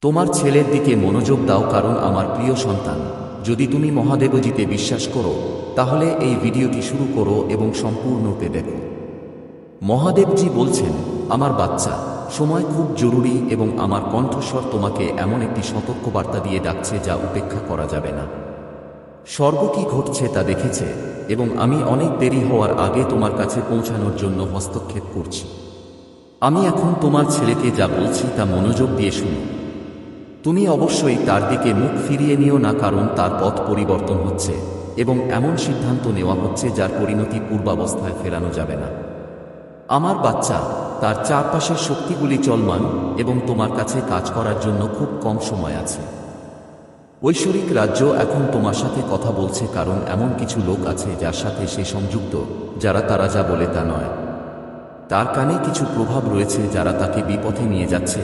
তোমার ছেলের দিকে মনোযোগ দাও, কারণ আমার প্রিয় সন্তান, যদি তুমি মহাদেবজিতে বিশ্বাস করো তাহলে এই ভিডিওটি শুরু করো এবং সম্পূর্ণরূপে দেখো। মহাদেবজি বলছেন, আমার বাচ্চা, সময় খুব জরুরি এবং আমার কণ্ঠস্বর তোমাকে এমন একটি সতর্কবার্তা দিয়ে ডাকছে যা উপেক্ষা করা যাবে না। স্বর্গ কি ঘটছে তা দেখেছে এবং আমি অনেক দেরি হওয়ার আগে তোমার কাছে পৌঁছানোর জন্য হস্তক্ষেপ করছি। আমি এখন তোমার ছেলেকে যা বলছি তা মনোযোগ দিয়ে শুনো। তুমি অবশ্যই তার দিকে মুখ ফিরিয়ে নিও না, কারণ তার পথ পরিবর্তন হচ্ছে এবং এমন সিদ্ধান্ত নেওয়া হচ্ছে যার পরিণতি পূর্বাবস্থায় ফেরানো যাবে না। আমার বাচ্চা, তার চারপাশের শক্তিগুলি চলমান এবং তোমার কাছে কাজ করার জন্য খুব কম সময় আছে। ঐশ্বরিক রাজ্য এখন তোমার সাথে কথা বলছে, কারণ এমন কিছু লোক আছে যার সাথে সে সংযুক্ত, যারা তারা যা বলে তা নয়। তার কানে কিছু প্রভাব রয়েছে যারা তাকে বিপথে নিয়ে যাচ্ছে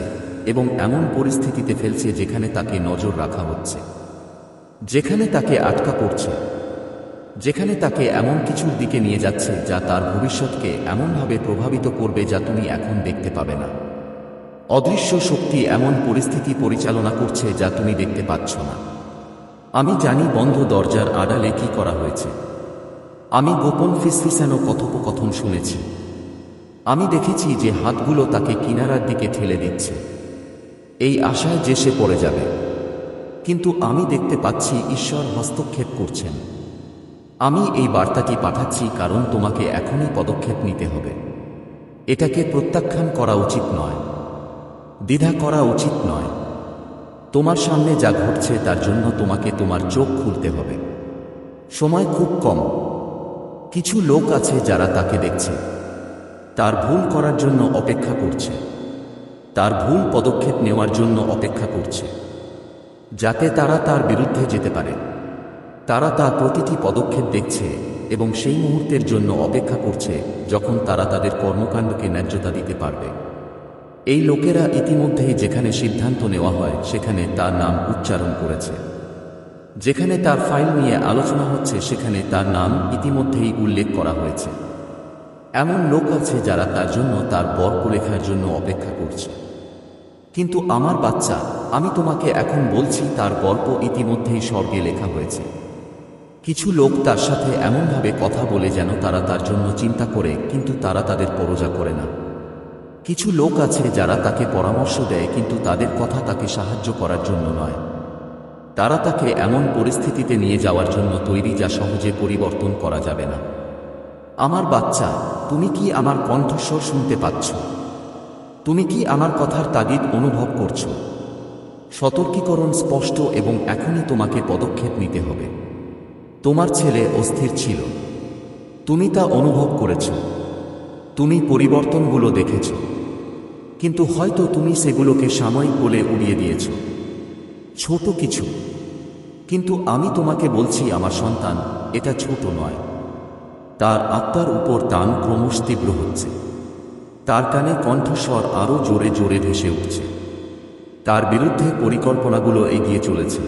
এবং এমন পরিস্থিতিতে ফেলছে যেখানে তাকে নজর রাখা হচ্ছে, যেখানে তাকে আটকা পড়ছে, যেখানে তাকে এমন কিছুর দিকে নিয়ে যাচ্ছে যা তার ভবিষ্যৎকে এমনভাবে প্রভাবিত করবে যা তুমি এখন দেখতে পাবে না। অদৃশ্য শক্তি এমন পরিস্থিতি পরিচালনা করছে যা তুমি দেখতে পাচ্ছ না। আমি জানি বন্ধ দরজার আড়ালে কি করা হয়েছে। আমি গোপন ফিসফিসানো কথোপকথন শুনেছি। আমি দেখেছি যে হাতগুলো তাকে কিনারার দিকে ঠেলে দিচ্ছে, এই আশায় যে সে পড়ে যাবে। কিন্তু আমি দেখতে পাচ্ছি ঈশ্বর হস্তক্ষেপ করছেন। আমি এই বার্তাটি পাঠাচ্ছি কারণ তোমাকে এখনই পদক্ষেপ নিতে হবে। এটাকে প্রত্যাখ্যান করা উচিত নয়, দ্বিধা করা উচিত নয়। তোমার সামনে যা ঘটছে তার জন্য তোমাকে তোমার চোখ খুলতে হবে। সময় খুব কম। কিছু লোক আছে যারা তাকে দেখছে, তার ভুল করার জন্য অপেক্ষা করছে, তার ভুল পদক্ষেপ নেওয়ার জন্য অপেক্ষা করছে, যাতে তারা তার বিরুদ্ধে যেতে পারে। তারা তার প্রতিটি পদক্ষেপ দেখছে এবং সেই মুহূর্তের জন্য অপেক্ষা করছে যখন তারা তাদের কর্মকাণ্ডকে ন্যায্যতা দিতে পারবে। এই লোকেরা ইতিমধ্যেই যেখানে সিদ্ধান্ত নেওয়া হয় সেখানে তার নাম উচ্চারণ করেছে, যেখানে তার ফাইল নিয়ে আলোচনা হচ্ছে সেখানে তার নাম ইতিমধ্যেই উল্লেখ করা হয়েছে। এমন লোক আছে যারা তার জন্য তার বর্গ লেখার জন্য অপেক্ষা করছে। কিন্তু আমার বাচ্চা, আমি তোমাকে এখন বলছি তার গল্প ইতিমধ্যেই স্বর্গে লেখা হয়েছে। কিছু লোক তার সাথে এমনভাবে কথা বলে যেন তারা তার জন্য চিন্তা করে, কিন্তু তারা তাদের পরোয়া করে না। কিছু লোক আছে যারা তাকে পরামর্শ দেয়, কিন্তু তাদের কথা তাকে সাহায্য করার জন্য নয়। তারা তাকে এমন পরিস্থিতিতে নিয়ে যাওয়ার জন্য তৈরি যা সহজে পরিবর্তন করা যাবে না। আমার বাচ্চা, তুমি কি আমার কণ্ঠস্বর শুনতে পাচ্ছ? তুমি কি আমার কথার তাগিদ অনুভব করছো? সতর্কীকরণ স্পষ্ট এবং এখনই তোমাকে পদক্ষেপ নিতে হবে। তোমার ছেলে অস্থির ছিল, তুমি তা অনুভব করেছ। তুমি পরিবর্তনগুলো দেখেছ, কিন্তু হয়তো তুমি সেগুলোকে সাময়িক বলে উড়িয়ে দিয়েছ। ছোট কিছু। কিন্তু আমি তোমাকে বলছি আমার সন্তান, এটা ছোট নয়। তার আত্মার উপর টান ক্রমশ তীব্র হচ্ছে। তার কানে কণ্ঠস্বর আরও জোরে জোরে ভেসে উঠছে। তার বিরুদ্ধে পরিকল্পনাগুলো এগিয়ে চলেছে।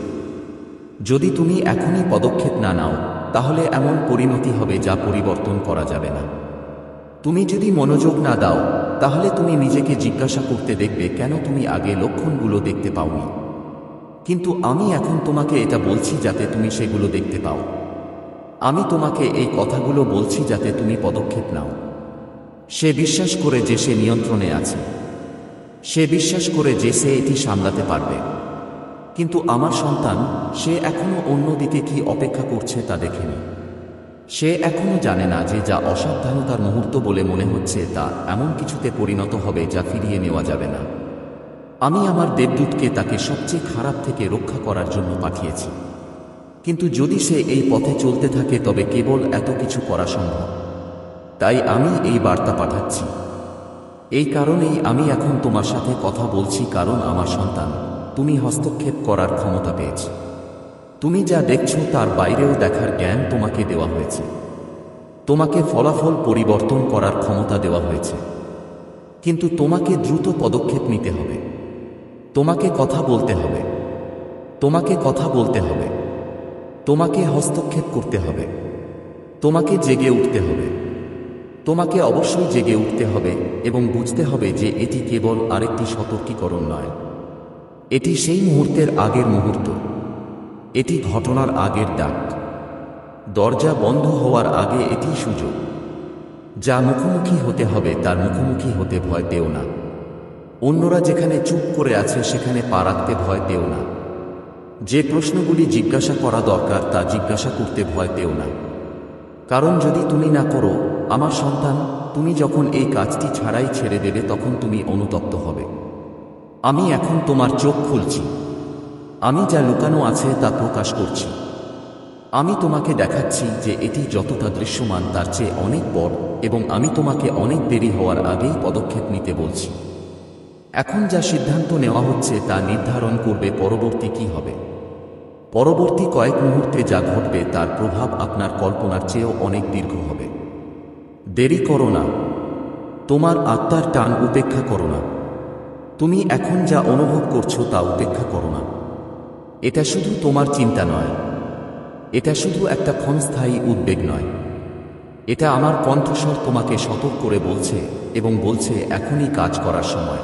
যদি তুমি এখনই পদক্ষেপ না নাও তাহলে এমন পরিণতি হবে যা পরিবর্তন করা যাবে না। তুমি যদি মনোযোগ না দাও তাহলে তুমি নিজেকে জিজ্ঞাসা করতে দেখবে কেন তুমি আগে লক্ষণগুলো দেখতে পাওনি। কিন্তু আমি এখন তোমাকে এটা বলছি যাতে তুমি সেগুলো দেখতে পাও। আমি তোমাকে এই কথাগুলো বলছি যাতে তুমি পদক্ষেপ নাও। সে বিশ্বাস করে যে সে নিয়ন্ত্রণে আছে। সে বিশ্বাস করে যে সে এটি সামলাতে পারবে। কিন্তু আমার সন্তান, সে এখনো অন্যদিকে কি অপেক্ষা করছে তা দেখেনি। সে এখনো জানে না যে যা অসাবধানতার মুহূর্ত বলে মনে হচ্ছে তা এমন কিছুতে পরিণত হবে যা ফিরিয়ে নেওয়া যাবে না। আমি আমার দেবদূতকে তাকে সবচেয়ে খারাপ থেকে রক্ষা করার জন্য পাঠিয়েছি। কিন্তু যদি সে এই পথে চলতে থাকে তবে কেবল এত কিছু করা সম্ভব। তাই আমি এই বার্তা পাঠাচ্ছি। এই কারণেই আমি এখন তোমার সাথে কথা বলছি, কারণ আমার সন্তান, তুমি হস্তক্ষেপ করার ক্ষমতা পেয়েছ। তুমি যা দেখছো তার বাইরেও দেখার জ্ঞান তোমাকে দেওয়া হয়েছে। তোমাকে ফলাফল পরিবর্তন করার ক্ষমতা দেওয়া হয়েছে। কিন্তু তোমাকে দ্রুত পদক্ষেপ নিতে হবে। তোমাকে কথা বলতে হবে। তোমাকে কথা বলতে হবে। তোমাকে হস্তক্ষেপ করতে হবে। তোমাকে জেগে উঠতে হবে। তোমাকে অবশ্যই জেগে উঠতে হবে এবং বুঝতে হবে যে এটি কেবল আরেকটি সতর্কীকরণ নয়। এটি সেই মুহূর্তের আগের মুহূর্ত, এটি ঘটনার আগের ডাক। দরজা বন্ধ হওয়ার আগে এটি সুযোগ। যা মুখোমুখি হতে হবে তার মুখোমুখি হতে ভয় পেও না। অন্যরা যেখানে চুপ করে আছে সেখানে পা রাখতে ভয় পেও না। যে প্রশ্নগুলি জিজ্ঞাসা করা দরকার তা জিজ্ঞাসা করতে ভয় পেও না। কারণ যদি তুমি না করো, আমার সন্তান, তুমি যখন এই কাজটি ছাড়াই ছেড়ে দেবে তখন তুমি অনুতপ্ত হবে। আমি এখন তোমার চোখ খুলছি। আমি যা লুকানো আছে তা প্রকাশ করছি। আমি তোমাকে দেখাচ্ছি যে এটি যতটা দৃশ্যমান তার চেয়ে অনেক বড়, এবং আমি তোমাকে অনেক দেরি হওয়ার আগেই পদক্ষেপ নিতে বলছি। এখন যা সিদ্ধান্ত নেওয়া হচ্ছে তা নির্ধারণ করবে পরবর্তী কি হবে। পরবর্তী কয়েক মুহূর্তে যা ঘটবে তার প্রভাব আপনার কল্পনার চেয়েও অনেক দীর্ঘ হবে। দেরি করো না। তোমার আত্মার টান উপেক্ষা করো না। তুমি এখন যা অনুভব করছো তা উপেক্ষা করো না। এটা শুধু তোমার চিন্তা নয়, এটা শুধু একটা ক্ষণস্থায়ী উদ্বেগ নয়। এটা আমার কণ্ঠস্বর তোমাকে সতর্ক করে বলছে, এবং বলছে এখনই কাজ করার সময়।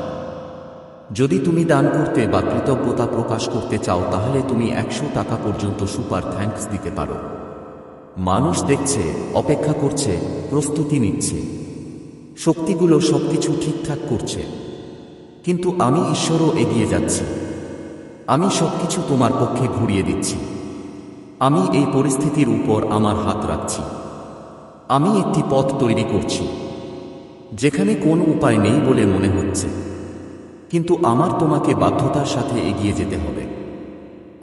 যদি তুমি দান করতে বা কৃতজ্ঞতা প্রকাশ করতে চাও তাহলে তুমি 100 টাকা পর্যন্ত সুপার থ্যাঙ্কস দিতে পারো। মানুষ দেখছে, অপেক্ষা করছে, প্রস্তুতি নিচ্ছে। শক্তিগুলো সবকিছু ঠিকঠাক করছে। কিন্তু আমি ঈশ্বরও এগিয়ে যাচ্ছি। আমি সবকিছু তোমার পক্ষে ঘুরিয়ে দিচ্ছি। আমি এই পরিস্থিতির উপর আমার হাত রাখছি। আমি একটি পথ তৈরি করছি যেখানে কোনো উপায় নেই বলে মনে হচ্ছে, কিন্তু আমার তোমাকে বাধ্যতার সাথে এগিয়ে যেতে হবে।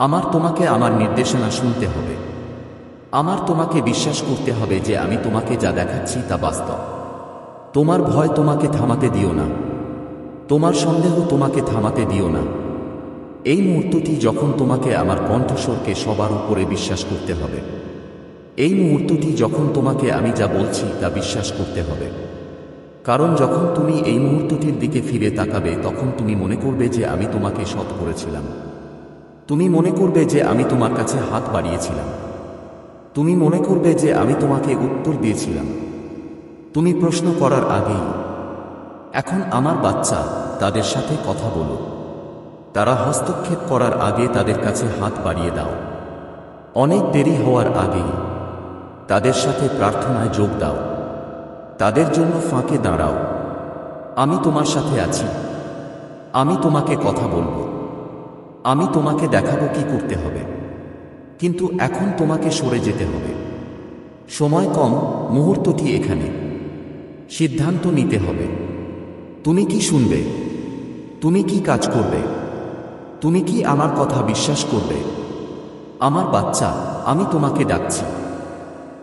আমার তোমাকে আমার নির্দেশনা শুনতে হবে। আমার তোমাকে বিশ্বাস করতে হবে যে আমি তোমাকে যা দেখাচ্ছি তা বাস্তব। তোমার ভয় তোমাকে থামাতে দিও না। তোমার সন্দেহ তোমাকে থামাতে দিও না। এই মুহূর্তটি যখন তোমাকে আমার কণ্ঠস্বরকে সবার উপরে বিশ্বাস করতে হবে। এই মুহূর্তটি যখন তোমাকে আমি যা বলছি তা বিশ্বাস করতে হবে। কারণ যখন তুমি এই মুহূর্তটির দিকে ফিরে তাকাবে তখন তুমি মনে করবে যে আমি তোমাকে সৎ করেছিলাম। তুমি মনে করবে যে আমি তোমার কাছে হাত বাড়িয়েছিলাম। তুমি মনে করবে যে আমি তোমাকে উত্তর দিয়েছিলাম। তুমি প্রশ্ন করার আগেই। এখন আমার বাচ্চা, তাদের সাথে কথা বলো। তারা হস্তক্ষেপ করার আগে তাদের কাছে হাত বাড়িয়ে দাও। অনেক দেরি হওয়ার আগেই তাদের সাথে প্রার্থনায় যোগ দাও। তাদের জন্য ফাঁকে দাঁড়াও। আমি তোমার সাথে আছি। আমি তোমাকে কথা বলবো। আমি তোমাকে দেখাবো কি করতে হবে। কিন্তু এখন তোমাকে সরে যেতে হবে। সময় কম, মুহূর্তটি এখানে। সিদ্ধান্ত নিতে হবে। তুমি কি শুনবে? তুমি কি কাজ করবে? তুমি কি আমার কথা বিশ্বাস করবে? আমার বাচ্চা, আমি তোমাকে ডাকছি।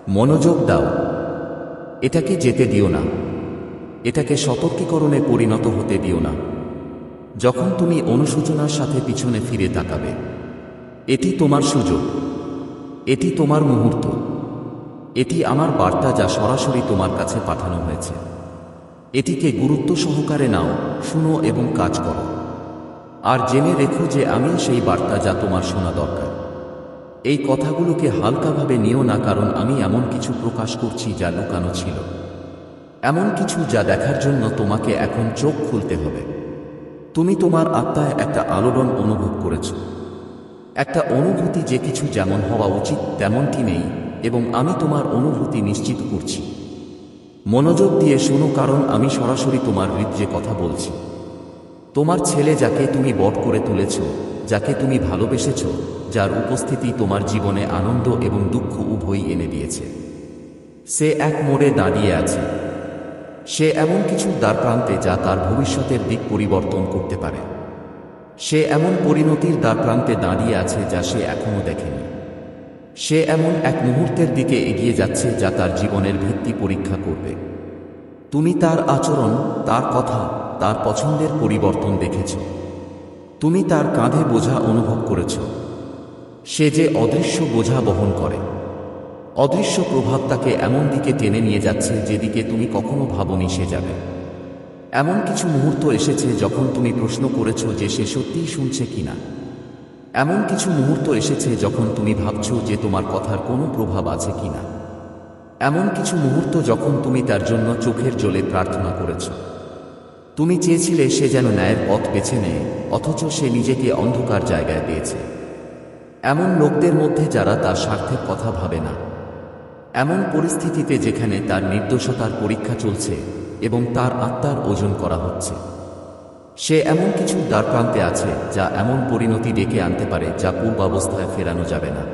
মনোযোগ দাও। এটাকে যেতে দিও না। এটাকে সতর্কীকরণে পরিণত হতে দিও না। যখন তুমি অনুশোচনার সাথে পিছনে ফিরে তাকাবে, এটি তোমার সুযোগ। এটি তোমার মুহূর্ত। এটি আমার বার্তা যা সরাসরি তোমার কাছে পাঠানো হয়েছে। এটিকে গুরুত্ব সহকারে নাও, শুনো এবং কাজ করো। আর জেনে রেখো যে আমি সেই বার্তা যা তোমার শোনা দরকার। এই কথাগুলোকে হালকাভাবে নিও না, কারণ আমি এমন কিছু প্রকাশ করছি যা লুকানো ছিল। এমন কিছু যা দেখার জন্য তোমাকে এখন চোখ খুলতে হবে। তুমি তোমার আত্মায় একটা আলোড়ন অনুভব করেছ। একটা অনুভূতি যে কিছু যেমন হওয়া উচিত তেমনটি নেই, এবং আমি তোমার অনুভূতি নিশ্চিত করছি। মনোযোগ দিয়ে শোনো, কারণ আমি সরাসরি তোমার হৃদয়ে কথা বলছি। তোমার ছেলে, যাকে তুমি বট করে তুলেছ, যাকে তুমি ভালোবেসেছ, যার উপস্থিতি তোমার জীবনে আনন্দ এবং দুঃখ উভয়ই এনে দিয়েছে, সে এক মোড়ে দাঁড়িয়ে আছে। সে এমন কিছুর দ্বারপ্রান্তে যা তার ভবিষ্যতের দিক পরিবর্তন করতে পারে। সে এমন পরিণতির দ্বারপ্রান্তে দাঁড়িয়ে আছে যা সে এখনো দেখেনি। সে এমন এক মুহূর্তের দিকে এগিয়ে যাচ্ছে যা তার জীবনের ভিত্তি পরীক্ষা করবে। তুমি তার আচরণ, তার কথা, তার পছন্দের পরিবর্তন দেখেছ। তুমি তার কাঁধে বোঝা অনুভব করেছ। সে যে অদৃশ্য বোঝা বহন করে। অদৃশ্য প্রভাব তাকে এমন দিকে টেনে নিয়ে যাচ্ছে যেদিকে তুমি কখনো ভাবনি সে যাবে। এমন কিছু মুহূর্ত এসেছে যখন তুমি প্রশ্ন করেছ যে সে সত্যিই শুনছে কিনা। এমন কিছু মুহূর্ত এসেছে যখন তুমি ভাবছ যে তোমার কথার কোনো প্রভাব আছে কিনা। এমন কিছু মুহূর্ত যখন তুমি তার জন্য চোখের জলে প্রার্থনা করেছ। তুমি চেয়েছিলে সে যেন ন্যায়ের পথ বেছে নেয়, অথচ সে নিজেকে অন্ধকার জায়গায় পেয়েছে। এমন লোকদের মধ্যে যারা তার স্বার্থের কথা ভাবে না, এমন পরিস্থিতিতে যেখানে তার নির্দোষতার পরীক্ষা চলছে এবং তার আত্মার ওজন করা হচ্ছে, সে এমন কিছুর দ্বারপ্রান্তে আছে যা এমন পরিণতি ডেকে আনতে পারে যা পূর্বাবস্থায় ফেরানো যাবে না।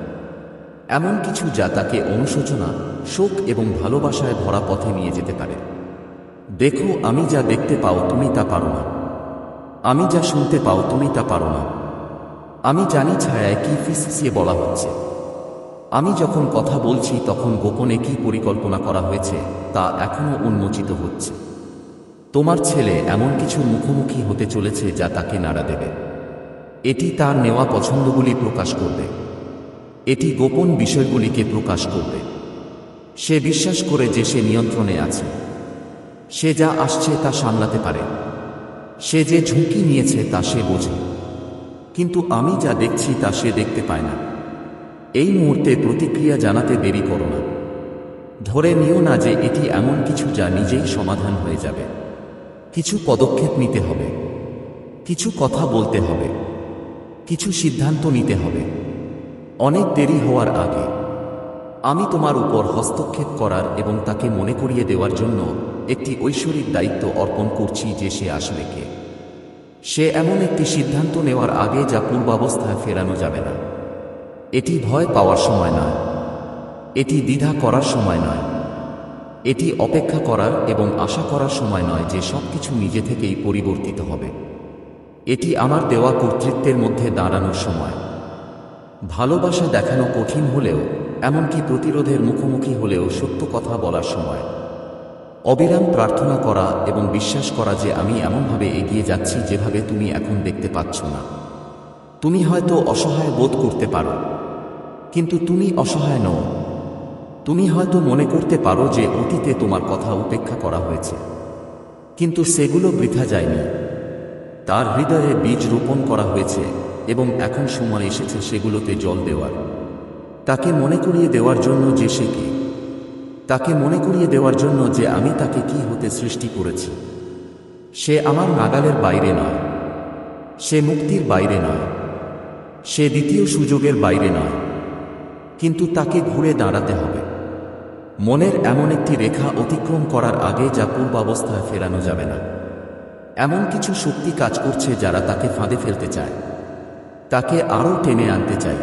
এমন কিছু যা তাকে অনুশোচনা, শোক এবং ভালোবাসায় ভরা পথে নিয়ে যেতে পারে। দেখো, আমি যা দেখতে পাও তুমি তা পারো না, আমি যা শুনতে পাও তুমি তা পারো না। আমি জানি ছায়ায় কি ফিসফিসিয়ে বলা হচ্ছে। আমি যখন কথা বলছি তখন গোপনে কি পরিকল্পনা করা হয়েছে তা এখনো উন্মোচিত হচ্ছে। তোমার ছেলে এমন কিছু মুখোমুখি হতে চলেছে যা তাকে নাড়া দেবে। এটি তার নেওয়া পছন্দগুলি প্রকাশ করবে, এটি গোপন বিষয়গুলিকে প্রকাশ করবে। সে বিশ্বাস করে যে সে নিয়ন্ত্রণে আছে, সে যা আসছে তা সামলাতে পারে, সে যে ঝুঁকি নিয়েছে তা সে বোঝে। কিন্তু আমি যা দেখছি তা সে দেখতে পায় না। এই মুহূর্তে প্রতিক্রিয়া জানাতে দেরি করো না। ধরে নিও না যে এটি এমন কিছু যা নিজেই সমাধান হয়ে যাবে। কিছু পদক্ষেপ নিতে হবে, কিছু কথা বলতে হবে, কিছু সিদ্ধান্ত নিতে হবে। অনেক দেরি হওয়ার আগে আমি তোমার উপর হস্তক্ষেপ করার এবং তাকে মনে করিয়ে দেওয়ার জন্য একটি ঐশ্বরিক দায়িত্ব অর্পণ করছি যে সে আসলে কে। সে এমন একটি সিদ্ধান্ত নেওয়ার আগে যা পূর্বাবস্থায় ফেরানো যাবে না। এটি ভয় পাওয়ার সময় নয়, এটি দ্বিধা করার সময় নয়, এটি অপেক্ষা করার এবং আশা করার সময় নয় যে সবকিছু নিজে থেকেই পরিবর্তিত হবে। এটি আমার দেওয়া কর্তৃত্বের মধ্যে দাঁড়ানোর সময়। ভালোবাসা দেখানো কঠিন হলেও, এমনকি প্রতিরোধের মুখোমুখি হলেও সত্য কথা বলার সময়। অবিরাম প্রার্থনা করা এবং বিশ্বাস করা যে আমি এমনভাবে এগিয়ে যাচ্ছি যেভাবে তুমি এখন দেখতে পাচ্ছ না। তুমি হয়তো অসহায় বোধ করতে পারো, কিন্তু তুমি অসহায় নও। তুমি হয়তো মনে করতে পারো যে অতীতে তোমার কথা উপেক্ষা করা হয়েছে, কিন্তু সেগুলো বৃথা যায়নি। তার হৃদয়ে বীজ রোপণ করা হয়েছে এবং এখন সময় এসেছে সেগুলোতে জল দেওয়ার। তাকে মনে করিয়ে দেওয়ার জন্য যে সে কে, তাকে মনে করিয়ে দেওয়ার জন্য যে আমি তাকে কি হতে সৃষ্টি করেছি। সে আমার নাগালের বাইরে নয়, সে মুক্তির বাইরে নয়, সে দ্বিতীয় সুযোগের বাইরে নয়, কিন্তু তাকে ঘুরে দাঁড়াতে হবে। মনের এমন একটি রেখা অতিক্রম করার আগে যা পূর্বাবস্থায় ফেরানো যাবে না। এমন কিছু শক্তি কাজ করছে যারা তাকে ফাঁদে ফেলতে চায়, তাকে আরও টেনে আনতে চায়,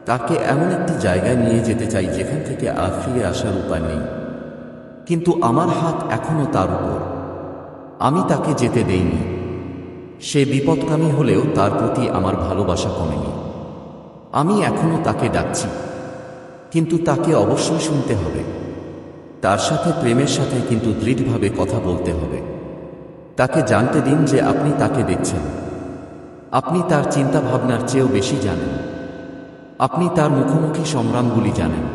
তাকে এমন একটি জায়গায় নিয়ে যেতে চাই যেখান থেকে আর ফিরে আসার উপায় নেই। কিন্তু আমার হাত এখনো তার উপর, আমি তাকে যেতে দেইনি। সে বিপদগামী হলেও তার প্রতি আমার ভালোবাসা কমেনি। আমি এখনো তাকে ডাকছি, কিন্তু তাকে অবশ্যই শুনতে হবে। তার সাথে প্রেমের সাথে কিন্তু দৃঢ়ভাবে কথা বলতে হবে। তাকে জানতে দিন যে আপনি তাকে দেখছেন, আপনি তার চিন্তাভাবনার চেয়েও বেশি জানেন, আপনি তার মুখোমুখি সংগ্রামগুলি জানেন।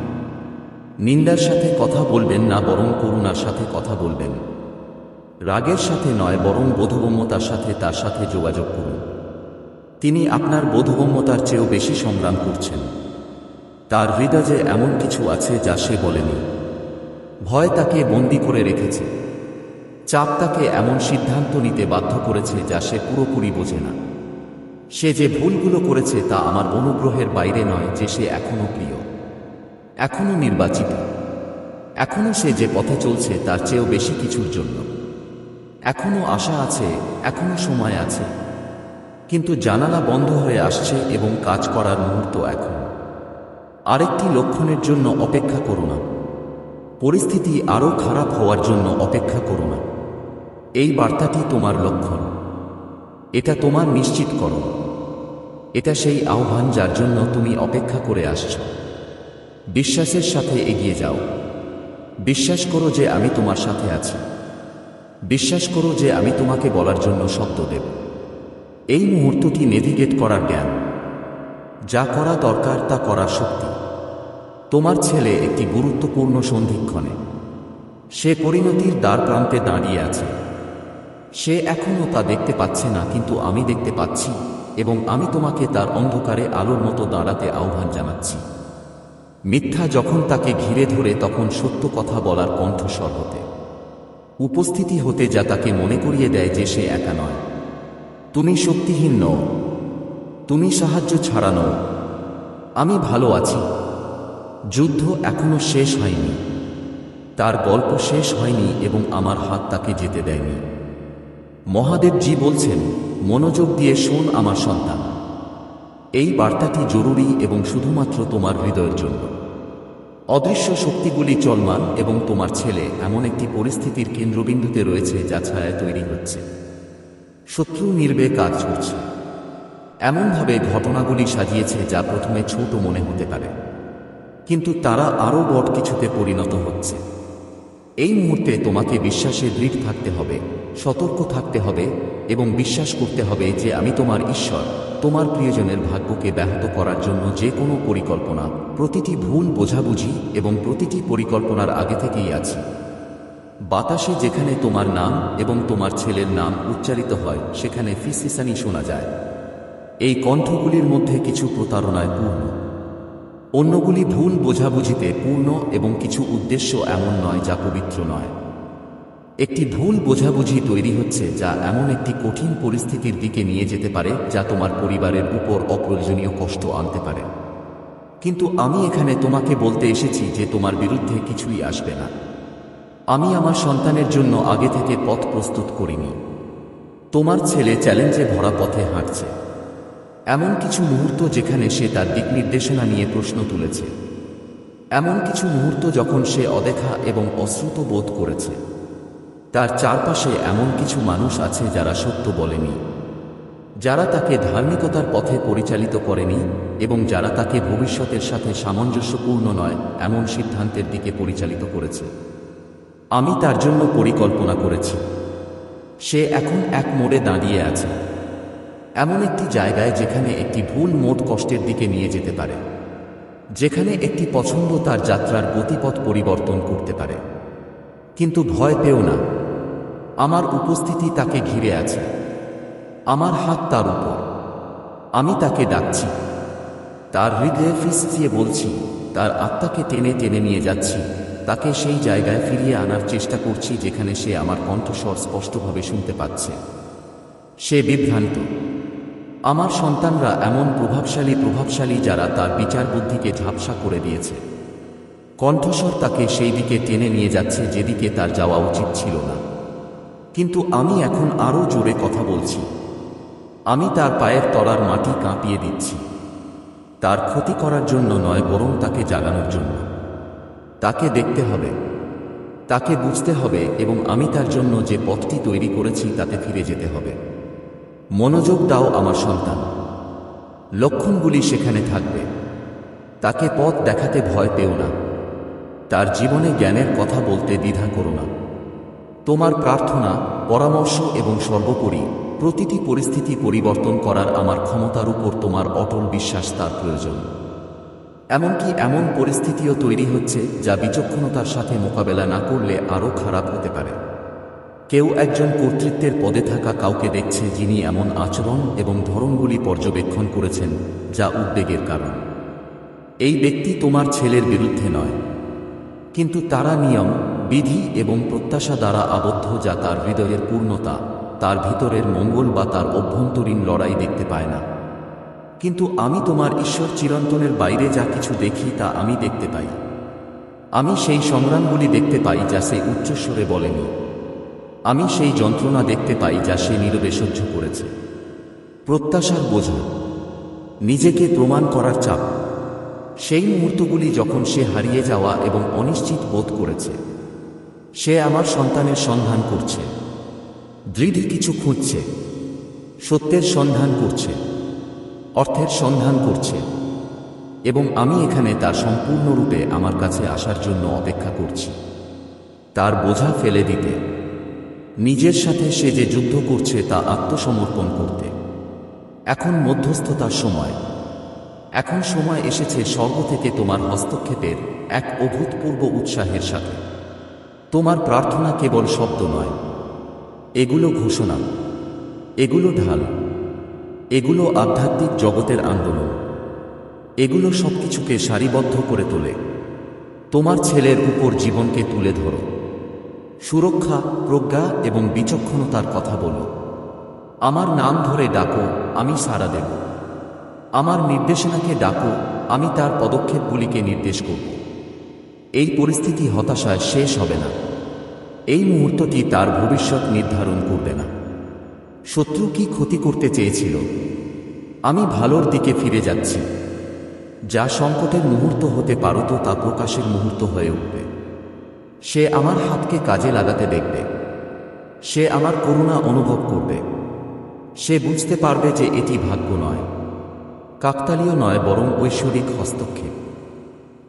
নিন্দার সাথে কথা বলবেন না, বরং করুণার সাথে কথা বলবেন। রাগের সাথে নয়, বরং বোধগম্যতার সাথে তার সাথে যোগাযোগ করুন। তিনি আপনার বোধগম্যতার চেয়েও বেশি সংগ্রাম করছেন। তার হৃদয়ে এমন কিছু আছে যা সে বলেনি। ভয় তাকে বন্দী করে রেখেছে, চাপ তাকে এমন সিদ্ধান্ত নিতে বাধ্য করেছে যা সে পুরোপুরি বোঝে না। সে যে ভুলগুলো করেছে তা আমার অনুগ্রহের বাইরে নয়, যে সে এখনো প্রিয়, এখনো নির্বাচিত, এখনো সে যে পথে চলছে তার চেয়েও বেশি কিছুর জন্য। এখনো আশা আছে, এখনো সময় আছে, কিন্তু জানালা বন্ধ হয়ে আসছে এবং কাজ করার মুহূর্ত এখন। আরেকটি লক্ষণের জন্য অপেক্ষা করো না। পরিস্থিতি আরও খারাপ হওয়ার জন্য অপেক্ষা করো না। এই বার্তাটি তোমার লক্ষণ, এটা তোমার নিশ্চিতকরণ, এটা সেই আহ্বান যার জন্য তুমি অপেক্ষা করে আসছ। বিশ্বাসের সাথে এগিয়ে যাও। বিশ্বাস করো যে আমি তোমার সাথে আছি। বিশ্বাস করো যে আমি তোমাকে বলার জন্য শব্দ দেব। এই মুহূর্তটি নেভিগেট করার জ্ঞান, যা করা দরকার তা করার শক্তি। তোমার ছেলে একটি গুরুত্বপূর্ণ সন্ধিক্ষণে, সে পরিণতির দ্বার প্রান্তে দাঁড়িয়ে আছে। সে এখনও তা দেখতে পাচ্ছে না, কিন্তু আমি দেখতে পাচ্ছি এবং আমি তোমাকে তার অন্ধকারে আলোর মতো দাঁড়াতে আহ্বান জানাচ্ছি। মিথ্যা যখন তাকে ঘিরে ধরে তখন সত্য কথা বলার কণ্ঠস্বর হতে উপস্থিতি হতে যা তাকে মনে করিয়ে দেয় যে সে একা নয়। তুমি শক্তিহীন নও, তুমি সাহায্য ছাড়া নও। আমি ভালো আছি। যুদ্ধ এখনো শেষ হয়নি। তার গল্প শেষ হয়নি এবং আমার হাত তাকে যেতে দেয়নি। মহাদেবজি বলছেন, মনোযোগ দিয়ে শোন আমার সন্তান। এই বার্তাটি জরুরি এবং শুধুমাত্র তোমার হৃদয়ের জন্য। অদৃশ্য শক্তিগুলি চলমান এবং তোমার ছেলে এমন একটি পরিস্থিতির কেন্দ্রবিন্দুতে রয়েছে যা ছায়া তৈরি হচ্ছে। শত্রু নির্বে কাজ করছে। এমনভাবে ঘটনাগুলি সাজিয়েছে যা প্রথমে ছোট মনে হতে পারে, কিন্তু তারা আরও বড় কিছুতে পরিণত হচ্ছে। এই মুহূর্তে তোমাকে বিশ্বাসে দৃঢ় থাকতে হবে, সতর্ক থাকতে হবে এবং বিশ্বাস করতে হবে যে আমি তোমার ঈশ্বর, তোমার প্রিয়জনের ভাগ্যকে ব্যাহত করার জন্য যে কোনো পরিকল্পনা, প্রতিটি ভুল বোঝাবুঝি এবং প্রতিটি পরিকল্পনার আগে থেকেই আছি। বাতাসে যেখানে তোমার নাম এবং তোমার ছেলের নাম উচ্চারিত হয় সেখানে ফিসফিসানি শোনা যায়। এই কণ্ঠগুলির মধ্যে কিছু প্রতারণায় পূর্ণ, অন্যগুলি ভুল বোঝাবুঝিতে পূর্ণ এবং কিছু উদ্দেশ্য এমন নয় যা পবিত্র নয়। একটি ভুল বোঝাবুঝি তৈরি হচ্ছে যা এমন একটি কঠিন পরিস্থিতির দিকে নিয়ে যেতে পারে যা তোমার পরিবারের উপর অপ্রয়োজনীয় কষ্ট আনতে পারে। কিন্তু আমি এখানে তোমাকে বলতে এসেছি যে তোমার বিরুদ্ধে কিছুই আসবে না। আমি আমার সন্তানের জন্য আগে থেকে পথ প্রস্তুত করিনি। তোমার ছেলে চ্যালেঞ্জে ভরা পথে হাঁটছে। এমন কিছু মুহূর্ত যেখানে সে তার দিক নির্দেশনা নিয়ে প্রশ্ন তুলেছে। এমন কিছু মুহূর্ত যখন সে অদেখা এবং অশ্রুত বোধ করেছে। তার চারপাশে এমন কিছু মানুষ আছে যারা সত্য বলেনি, যারা তাকে ধার্মিকতার পথে পরিচালিত করেনি এবং যারা তাকে ভবিষ্যতের সাথে সামঞ্জস্যপূর্ণ নয় এমন সিদ্ধান্তের দিকে পরিচালিত করেছে। আমি তার জন্য পরিকল্পনা করেছি। সে এখন এক মোড়ে দাঁড়িয়ে আছে, এমন একটি জায়গায় যেখানে একটি ভুল মোড় কষ্টের দিকে নিয়ে যেতে পারে, যেখানে একটি পছন্দ তার যাত্রার গতিপথ পরিবর্তন করতে পারে। কিন্তু ভয় পেও না, আমার উপস্থিতি তাকে ঘিরে আছে। আমার হাত তার উপর, আমি তাকে ডাকছি। তার হৃদয়ে ফিসফিয়ে বলছি, তার আত্মাকে টেনে টেনে নিয়ে যাচ্ছি, তাকে সেই জায়গায় ফিরিয়ে আনার চেষ্টা করছি যেখানে সে আমার কণ্ঠস্বর স্পষ্টভাবে শুনতে পাচ্ছে। সে বিভ্রান্ত। আমার সন্তানরা এমন প্রভাবশালী যারা তার বিচার বুদ্ধিকে ঝাপসা করে দিয়েছে। কণ্ঠস্বর তাকে সেই দিকে টেনে নিয়ে যাচ্ছে যেদিকে তার যাওয়া উচিত ছিল না। কিন্তু আমি এখন আরও জোরে কথা বলছি। আমি তার পায়ের তলার মাটি কাঁপিয়ে দিচ্ছি। তার ক্ষতি করার জন্য নয়, বরং তাকে জাগানোর জন্য। তাকে দেখতে হবে, তাকে বুঝতে হবে এবং আমি তার জন্য যে পথটি তৈরি করেছি তাতে ফিরে যেতে হবে। মনোযোগ দাও আমার সন্তান। লক্ষণগুলি সেখানে থাকবে। তাকে পথ দেখাতে ভয় পেও না। তার জীবনে জ্ঞানের কথা বলতে দ্বিধা করো না। তোমার প্রার্থনা, পরামর্শ এবং সর্বোপরি প্রতিটি পরিস্থিতি পরিবর্তন করার আমার ক্ষমতার উপর তোমার অটল বিশ্বাস তার প্রয়োজন। এমনকি এমন পরিস্থিতিও তৈরি হচ্ছে যা বিচক্ষণতার সাথে মোকাবেলা না করলে আরও খারাপ হতে পারে। কেউ একজন কর্তৃত্বের পদে থাকা কাউকে দেখছে যিনি এমন আচরণ এবং ধরনগুলি পর্যবেক্ষণ করেছেন যা উদ্বেগের কারণ। এই ব্যক্তি তোমার ছেলের বিরুদ্ধে নয়, কিন্তু তারা নিয়ম, বিধি এবং প্রত্যাশা দ্বারা আবদ্ধ যা তার হৃদয়ের পূর্ণতা, তার ভিতরের মঙ্গল বা তার অভ্যন্তরীণ লড়াই দেখতে পায় না। কিন্তু আমি তোমার ঈশ্বর চিরন্তনের বাইরে যা কিছু দেখি তা আমি দেখতে পাই। আমি সেই সংগ্রামগুলি দেখতে পাই যা সে উচ্চস্বরে বলেনি। আমি সেই যন্ত্রণা দেখতে পাই যা সে নীরবে সহ্য করেছে। প্রত্যাশার বোঝা, নিজেকে প্রমাণ করার চাপ, সেই মুহূর্তগুলি যখন সে হারিয়ে যাওয়া এবং অনিশ্চিত বোধ করেছে। সে আমার সন্তানের সন্ধান করছে, দৃঢ় কিছু খুঁজছে, সত্যের সন্ধান করছে, অর্থের সন্ধান করছে, এবং আমি এখানে তার সম্পূর্ণরূপে আমার কাছে আসার জন্য অপেক্ষা করছি। তার বোঝা ফেলে দিতে, নিজের সাথে সে যে যুদ্ধ করছে তা আত্মসমর্পণ করতে। এখন মধ্যস্থতার সময়। এখন সময় এসেছে স্বর্গ থেকে তোমার হস্তক্ষেপের এক অভূতপূর্ব উৎসাহের সাথে। তোমার প্রার্থনা কেবল শব্দ নয়, এগুলো ঘোষণা, এগুলো ঢাল, এগুলো আধ্যাত্মিক জগতের আন্দোলন। এগুলো সবকিছুকে সারিবদ্ধ করে তোলে। তোমার ছেলের উপর জীবনকে তুলে ধরো। সুরক্ষা, প্রজ্ঞা এবং বিচক্ষণতার কথা বলো। আমার নাম ধরে ডাকো, আমি সাড়া দেব। আমার নির্দেশনাকে ডাকো, আমি তার পদক্ষেপগুলিকে নির্দেশ করব। এই পরিস্থিতি হতাশায় শেষ হবে না। এই মুহূর্তটি তার ভবিষ্যৎ নির্ধারণ করবে না। শত্রু কি ক্ষতি করতে চেয়েছিল? আমি ভালোর দিকে ফিরে যাচ্ছি। যা সংকটের মুহূর্ত হতে পারত তা প্রকাশের মুহূর্ত হয়ে উঠবে। সে আমার হাতকে কাজে লাগাতে দেখবে। সে আমার করুণা অনুভব করবে। সে বুঝতে পারবে যে এটি ভাগ্য নয়, কাকতালীয় নয়, বরং ঐশ্বরিক হস্তক্ষেপ।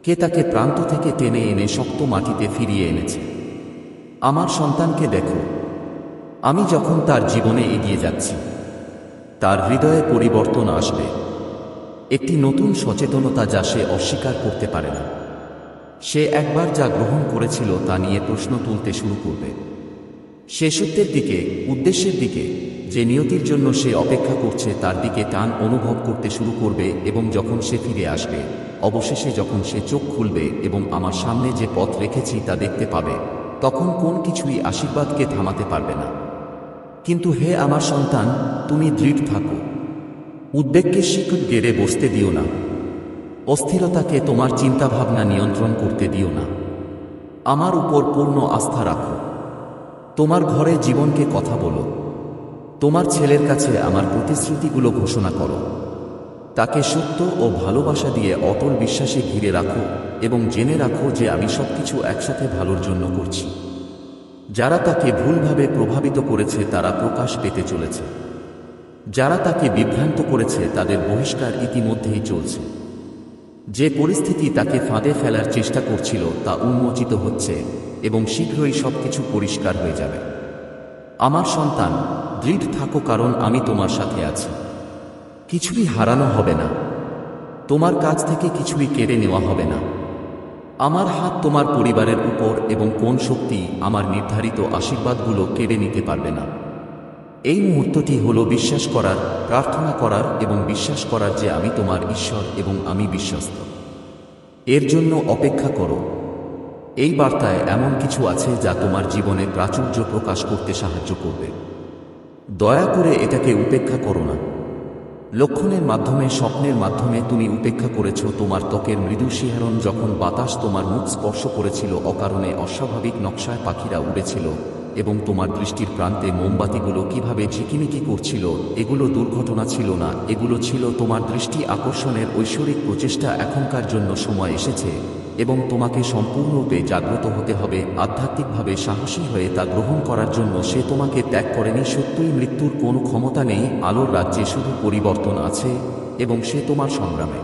কে তাকে প্রান্ত থেকে টেনে এনে শক্ত মাটিতে ফিরিয়ে এনেছে। আমার সন্তানকে দেখো। আমি যখন তার জীবনে এগিয়ে যাচ্ছি, তার হৃদয়ে পরিবর্তন আসবে। একটি নতুন সচেতনতা যা সে অস্বীকার করতে পারে না। সে একবার যা গ্রহণ করেছিল তা নিয়ে প্রশ্ন তুলতে শুরু করবে। সে সত্যের দিকে, উদ্দেশ্যের দিকে, যে নিয়তির জন্য সে অপেক্ষা করছে তার দিকে টান অনুভব করতে শুরু করবে। এবং যখন সে ফিরে আসবে, অবশেষে যখন সে চোখ খুলবে এবং আমার সামনে যে পথ রেখেছি তা দেখতে পাবে, তখন কোন কিছুই আশীর্বাদকে থামাতে পারবে না। কিন্তু হে আমার সন্তান, তুমি দৃঢ় থাকো। উদ্বেগকে শিকড় গেড়ে বসতে দিও না। অস্থিরতাকে তোমার চিন্তাভাবনা নিয়ন্ত্রণ করতে দিও না। আমার উপর পূর্ণ আস্থা রাখো। তোমার ঘরে জীবনকে কথা বলো। তোমার ছেলের কাছে আমার প্রতিশ্রুতিগুলো ঘোষণা করো। তাকে সত্য ও ভালোবাসা দিয়ে অটল বিশ্বাসে ঘিরে রাখো এবং জেনে রাখো যে আমি সবকিছু একসাথে ভালোর জন্য করছি। যারা তাকে ভুলভাবে প্রভাবিত করেছে তারা প্রকাশ পেতে চলেছে। যারা তাকে বিভ্রান্ত করেছে তাদের বহিষ্কার ইতিমধ্যেই চলছে। যে পরিস্থিতি তাকে ফাঁদে ফেলার চেষ্টা করছিল তা উন্মোচিত হচ্ছে এবং শীঘ্রই সবকিছু পরিষ্কার হয়ে যাবে। আমার সন্তান, দৃঢ় থাকো, কারণ আমি তোমার সাথে আছি। কিছুই হারানো হবে না। তোমার কাছ থেকে কিছুই কেড়ে নেওয়া হবে না। আমার হাত তোমার পরিবারের উপর এবং কোন শক্তি আমার নির্ধারিত আশীর্বাদগুলো কেড়ে নিতে পারবে না। এই মুহূর্তটি হলো বিশ্বাস করার, প্রার্থনা করার এবং বিশ্বাস করার যে আমি তোমার ঈশ্বর এবং আমি বিশ্বস্ত। এর জন্য অপেক্ষা করো। এই বার্তায় এমন কিছু আছে যা তোমার জীবনে প্রাচুর্য প্রকাশ করতে সাহায্য করবে। দয়া করে এটাকে উপেক্ষা করো না। লক্ষণের মাধ্যমে, স্বপ্নের মাধ্যমে তুমি উপেক্ষা করেছ তোমার ত্বকের মৃদু শিহরণ যখন বাতাস তোমার মুখ স্পর্শ করেছিল, অকারণে অস্বাভাবিক নকশায় পাখিরা উড়েছিল এবং তোমার দৃষ্টির প্রান্তে মোমবাতিগুলো কিভাবে ঝিকিমিকি করছিল। এগুলো দুর্ঘটনা ছিল না, এগুলো ছিল তোমার দৃষ্টি আকর্ষণের ঐশ্বরিক প্রচেষ্টা। এখনকার জন্য সময় এসেছে এবং তোমাকে সম্পূর্ণরূপে জাগ্রত হতে হবে, আধ্যাত্মিকভাবে সাহসী হয়ে তা গ্রহণ করার জন্য। সে তোমাকে ত্যাগ করেনি। সত্যই মৃত্যুর কোনো ক্ষমতা নেই। আলোর রাজ্যে শুধু পরিবর্তন আছে এবং সে তোমার সংগ্রামে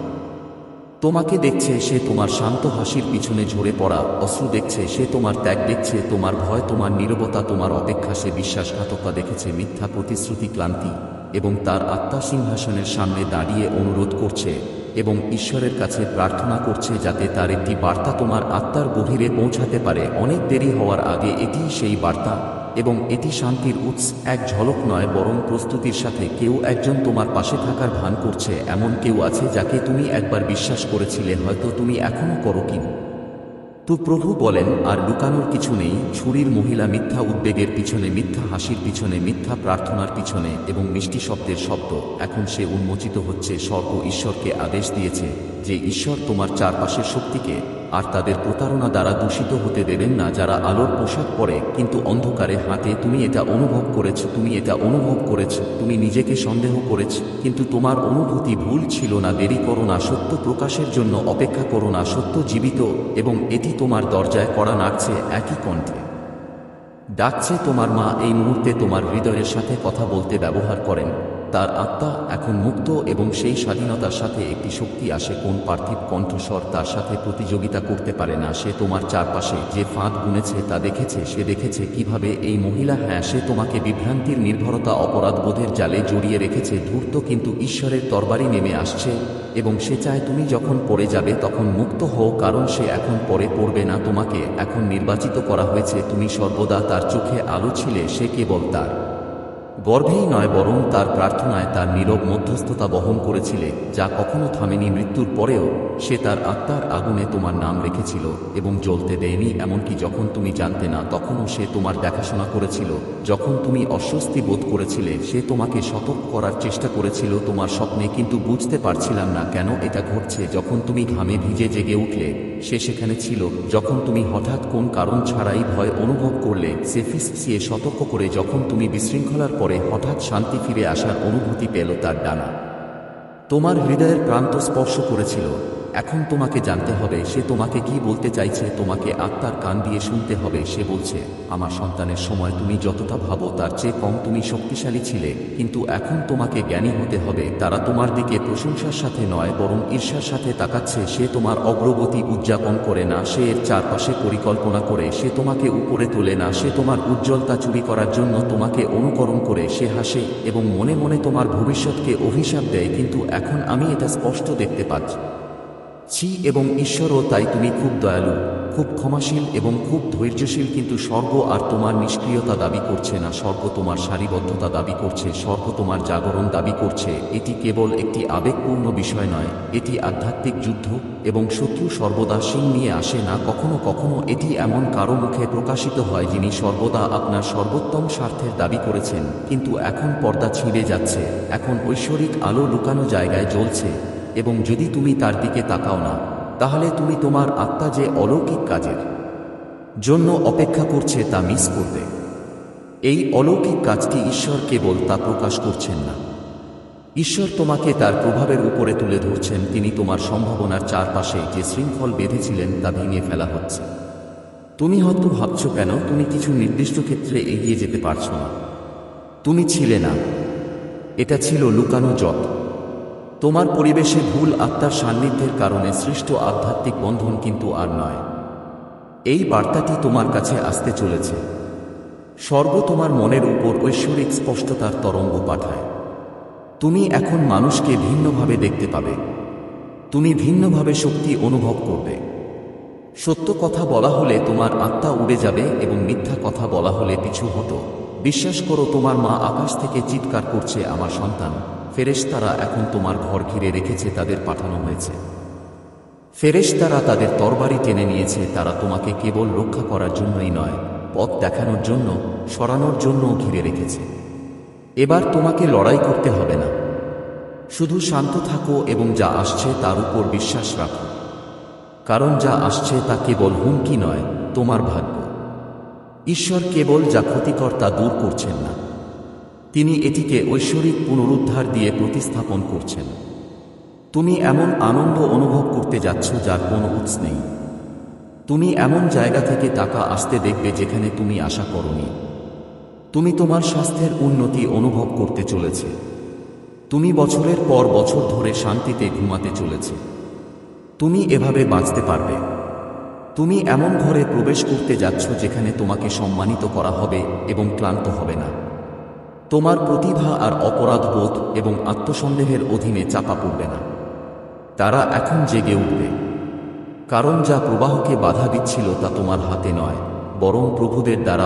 তোমাকে দেখছে। সে তোমার শান্ত হাসির পিছনে ঝরে পড়া অশ্রু দেখছে। সে তোমার ত্যাগ দেখছে, তোমার ভয়, তোমার নীরবতা, তোমার অপেক্ষা। সে বিশ্বাসঘাতকতা দেখেছে, মিথ্যা প্রতিশ্রুতি, ক্লান্তি, এবং তার আত্মা সিংহাসনের সামনে দাঁড়িয়ে অনুরোধ করছে এবং ঈশ্বরের কাছে প্রার্থনা করছে যাতে তার একটি বার্তা তোমার আত্মার গভীরে পৌঁছাতে পারে অনেক দেরি হওয়ার আগে। এটিই সেই বার্তা এবং এটি শান্তির উৎস। এক ঝলক নয়, বরং প্রস্তুতির সাথে কেউ একজন তোমার পাশে থাকার ভান করছে। এমন কেউ আছে যাকে তুমি একবার বিশ্বাস করেছিলে, হয়তো তুমি এখনও করো কিনা। তো প্রভু বলেন, আর লুকানোর কিছু নেই। ছুরির মহিলা, মিথ্যা উদ্বেগের পিছনে, মিথ্যা হাসির পিছনে, মিথ্যা প্রার্থনার পিছনে এবং মিষ্টি শব্দের শব্দ, এখন সে উন্মোচিত হচ্ছে। স্বর্গ ঈশ্বরকে আদেশ দিয়েছে যে ঈশ্বর তোমার চারপাশের শক্তিকে আর তাদের প্রতারণা দ্বারা দূষিত হতে দেবেন না, যারা আলোর পোশাক পরে কিন্তু অন্ধকারে হাঁটে। তুমি এটা অনুভব করেছ, তুমি এটা অনুভব করেছ, তুমি নিজেকে সন্দেহ করেছ, কিন্তু তোমার অনুভূতি ভুল ছিল না। দেরি করো না, সত্য প্রকাশের জন্য অপেক্ষা করো না। সত্য জীবিত এবং এটি তোমার দরজায় কড়া নাড়ছে, একই কণ্ঠে ডাকছে। তোমার মা এই মুহূর্তে তোমার হৃদয়ের সাথে কথা বলতে ব্যবহার করেন। তার আত্মা এখন মুক্ত এবং সেই স্বাধীনতার সাথে একটি শক্তি আসে। কোন পার্থিব কণ্ঠস্বর তার সাথে প্রতিযোগিতা করতে পারে না। সে তোমার চারপাশে যে ফাঁদ বুনেছে তা দেখেছে। সে দেখেছে কিভাবে এই মহিলা, হ্যাঁ, সে তোমাকে বিভ্রান্তির, নির্ভরতা, অপরাধবোধের জালে জড়িয়ে রেখেছে। ধূর্ত, কিন্তু ঈশ্বরের তরবারি নেমে আসছে এবং সে চায় তুমি যখন পড়ে যাবে তখন মুক্ত হও, কারণ সে এখন পরে পড়বে না। তোমাকে এখন নির্বাচিত করা হয়েছে। তুমি সর্বদা তার চোখে আলো ছিলে। সে কেবল তার গর্ভেই নয় বরং তার প্রার্থনায় তার নীরব মধ্যস্থতা বহন করেছিলে, যা কখনো থামেনি। মৃত্যুর পরেও সে তার আত্মার আগুনে তোমার নাম রেখেছিল এবং জ্বলতে দেয়নি। এমনকি যখন তুমি জানতে না তখনও সে তোমার দেখাশোনা করেছিল। যখন তুমি অস্বস্তি বোধ করেছিলে সে তোমাকে সতর্ক করার চেষ্টা করেছিল তোমার স্বপ্নে, কিন্তু বুঝতে পারছিলাম না কেন এটা ঘটছে। যখন তুমি ঘামে ভিজে জেগে উঠলে সে সেখানে ছিল। যখন তুমি হঠাৎ কোন কারণ ছাড়াই ভয় অনুভব করলে সে ফিসফিসিয়ে সতর্ক করে। যখন তুমি বিশৃঙ্খলার পরে হঠাৎ শান্তি ফিরে আসার অনুভূতি পেল, তার ডানা তোমার হৃদয়ের প্রান্ত স্পর্শ করেছিল। এখন তোমাকে জানতে হবে সে তোমাকে কি বলতে চাইছে। তোমাকে আত্মার কান দিয়ে শুনতে হবে। সে বলছে, আমার সন্তানের সময় তুমি যতটা ভাবো তার চেয়ে কম তুমি শক্তিশালী ছিলে, কিন্তু এখন তোমাকে জ্ঞানী হতে হবে। তারা তোমার দিকে প্রশংসার সাথে নয় বরং ঈর্ষার সাথে তাকাচ্ছে। সে তোমার অগ্রগতি উদযাপন করে না, সে এর চারপাশে পরিকল্পনা করে। সে তোমাকে উপরে তোলে না, সে তোমার উজ্জ্বলতা চুরি করার জন্য তোমাকে অনুকরণ করে। সে হাসে এবং মনে মনে তোমার ভবিষ্যৎকে অভিশাপ দেয়, কিন্তু এখন আমি এটা স্পষ্ট দেখতে পাচ্ছি এবং ঈশ্বরও তাই। তুমি খুব দয়ালু, খুব ক্ষমাশীল এবং খুব ধৈর্যশীল, কিন্তু স্বর্গ আর তোমার নিষ্ক্রিয়তা দাবি করছে না। স্বর্গ তোমার সারিবদ্ধতা দাবি করছে, স্বর্গ তোমার জাগরণ দাবি করছে। এটি কেবল একটি আবেগপূর্ণ বিষয় নয়, এটি আধ্যাত্মিক যুদ্ধ, এবং শত্রু সর্বদা সিং নিয়ে আসে না। কখনো কখনো এটি এমন কারো মুখে প্রকাশিত হয় যিনি সর্বদা আপনার সর্বোত্তম স্বার্থের দাবি করেছেন, কিন্তু এখন পর্দা ছিঁড়ে যাচ্ছে। এখন ঐশ্বরিক আলো লুকানো জায়গায় জ্বলছে, এবং যদি তুমি তার দিকে তাকাও না তাহলে তুমি তোমার আত্মা যে অলৌকিক কাজের জন্য অপেক্ষা করছে তা মিস করবে। এই অলৌকিক কাজটি ঈশ্বর কেবল তা প্রকাশ করছেন না, ঈশ্বর তোমাকে তার প্রভাবের উপরে তুলে ধরছেন। তিনি তোমার সম্ভাবনার চারপাশে যে শৃঙ্খল বেঁধেছিলেন তা ভেঙে ফেলা হচ্ছে। তুমি হয়তো ভাবছ কেন তুমি কিছু নির্দিষ্ট ক্ষেত্রে এগিয়ে যেতে পারছো না। তুমি ছিলে না, এটা ছিল লুকানো জট। তোমার পরিবেশে ভুল আত্মার সান্নিধ্যের কারণে সৃষ্ট আধ্যাত্মিক বন্ধন, কিন্তু আর নয়। এই বার্তাটি তোমার কাছে আসতে চলেছে। স্বর্গ তোমার মনের উপর ঐশ্বরিক স্পষ্টতার তরঙ্গ পাঠায়। তুমি এখন মানুষকে ভিন্নভাবে দেখতে পাবে, তুমি ভিন্নভাবে শক্তি অনুভব করবে। সত্য কথা বলা হলে তোমার আত্মা উড়ে যাবে এবং মিথ্যা কথা বলা হলে পিছু হতো। বিশ্বাস করো, তোমার মা আকাশ থেকে চিৎকার করছে, আমার সন্তান। ফেরেশতারা এখন তোমার ঘর ঘিরে রেখেছে, তাদের পাঠানো হয়েছে। ফেরেশতারা তাদের তরবারি টেনে নিয়েছে। তারা তোমাকে কেবল রক্ষা করার জন্যই নয়, পথ দেখানোর জন্য, সরানোর জন্য ঘিরে রেখেছে। এবার তোমাকে লড়াই করতে হবে না, শুধু শান্ত থাকো এবং যা আসছে তার উপর বিশ্বাস রাখো। কারণ যা আসছে তা কেবল হুমকি নয়, তোমার ভাগ্য। ঈশ্বর কেবল যা ক্ষতিকর তা দূর করছেন না, তিনি এটিকে ঐশ্বরিক পুনরুদ্ধার দিয়ে প্রতিস্থাপন করছেন। তুমি এমন আনন্দ অনুভব করতে যাচ্ছ যার কোনো উৎস নেই। তুমি এমন জায়গা থেকে টাকা আসতে দেখবে যেখানে তুমি আশা করোনি। তুমি তোমার স্বাস্থ্যের উন্নতি অনুভব করতে চলেছে। তুমি বছরের পর বছর ধরে শান্তিতে ঘুমাতে চলেছে। তুমি এভাবে বাঁচতে পারবে। তুমি এমন ঘরে প্রবেশ করতে যাচ্ছ যেখানে তোমাকে সম্মানিত করা হবে এবং ক্লান্ত হবে না। তোমার প্রতিভা আর অপরাধবোধ এবং আত্মসন্দেহের অধীনে চাপা পড়বে না। তারা এখন জেগে উঠবে, কারণ যা প্রবাহকে বাধা দিচ্ছিল তা তোমার হাতে নয়, বরং প্রভুদের দ্বারা